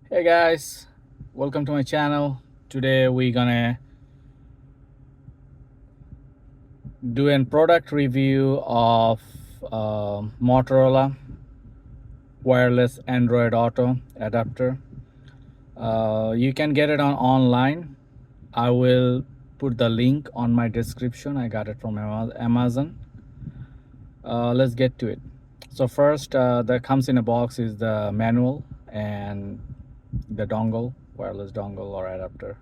Hey guys, welcome to my channel. Today we're gonna do a product review of Motorola wireless Android Auto adapter. You can get it on online. I will put the link on my description. I got it from Amazon. Let's get to it. So first, that comes in a box is the manual and the dongle, wireless dongle or adapter.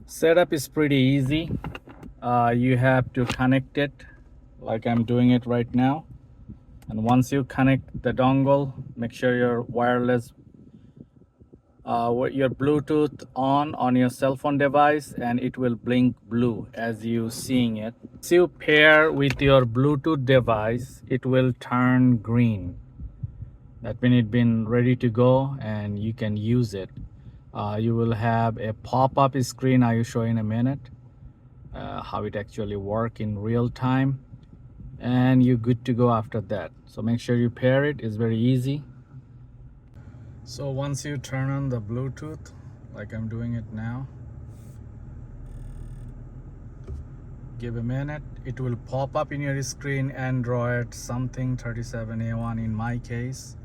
Setup is pretty easy. You have to connect it like I'm doing it right now, and once you connect the dongle, make sure your wireless your Bluetooth on your cell phone device, and it will blink blue as you seeing it. Once you pair with your Bluetooth device, it will turn green. That means it's been ready to go and you can use it. You will have a pop-up screen I will show in a minute, how it actually work in real time, and you're good to go after that. So make sure you pair it. It's very easy. So once you turn on the Bluetooth like I'm doing it now, give a minute, it will pop up in your screen Android something 37A1. In my case,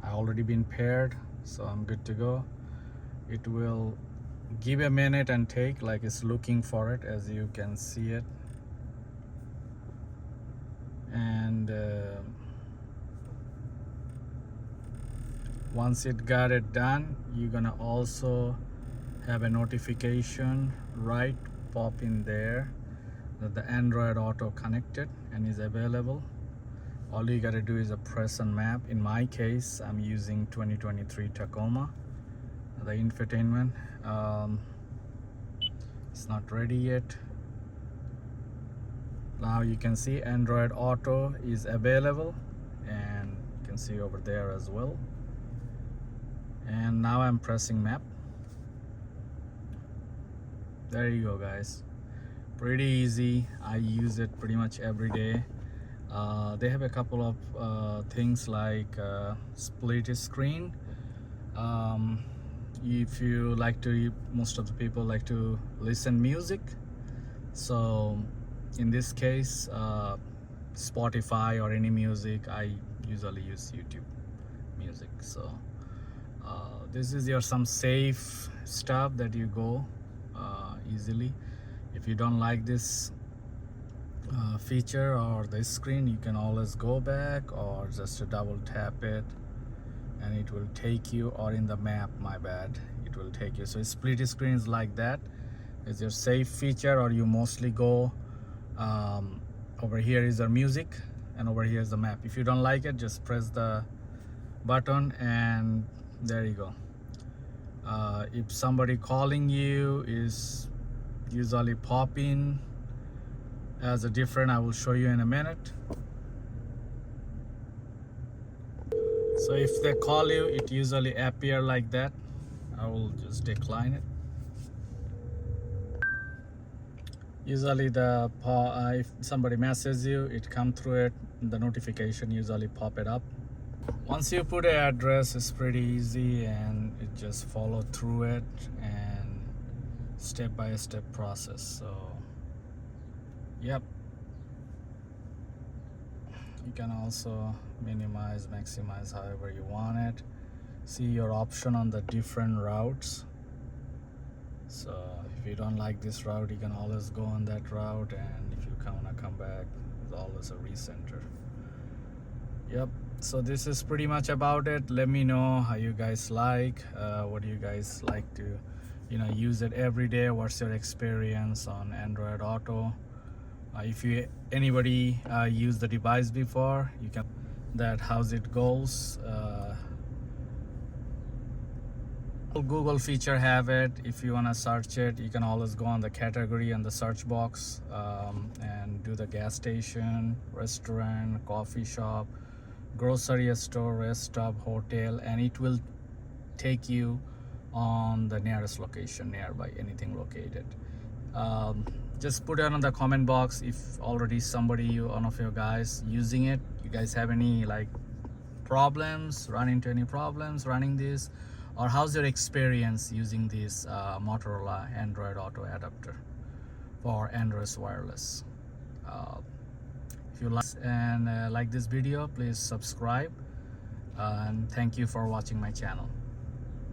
I already been paired, so I'm good to go. It will give a minute and take, like it's looking for it, as you can see it. And once it got it done, you're gonna also have a notification right pop in there that the Android Auto connected and is available. All you gotta do is a press on map. In my case, I'm using 2023 Tacoma, the infotainment. It's not ready yet. Now you can see Android Auto is available, and you can see over there as well. And now I'm pressing map. There you go, guys. Pretty easy. I use it pretty much every day. They have a couple of things like split screen. If you like to, most of the people like to listen music. So in this case, Spotify or any music, I usually use YouTube music. So this is your some safe stuff that you go easily. If you don't like this feature or this screen, you can always go back or just double tap it and it will take you, or in the map, my bad, it will take you. So split screens like that is your safe feature, or you mostly go over here is our music and over here is the map. If you don't like it, just press the button and there you go. If somebody calling you is usually pop in as a different, I will show you in a minute. So if they call you, it usually appear like that. I will just decline it. Usually if somebody messages you, it come through it, the notification usually pop it up. Once you put an address, it's pretty easy, and it just follow through it and step-by-step process. So yep, you can also minimize, maximize however you want it. See your option on the different routes. So if you don't like this route, you can always go on that route, and if you wanna come back, there's always a recenter. Yep, so this is pretty much about it. Let me know how you guys like, what do you guys like to use it every day. What's your experience on Android Auto? If anybody used the device before, you can that how's it goes. Google feature have it. If you want to search it, you can always go on the category and the search box, and do the gas station, restaurant, coffee shop, grocery store, rest stop, hotel, and it will take you on the nearest location nearby, anything located. Just put it on the comment box if already somebody, one of your guys using it. You guys have any like problems, run into any problems running this, or how's your experience using this Motorola Android Auto adapter for Android wireless? uh, if you like this video, please subscribe, and thank you for watching my channel.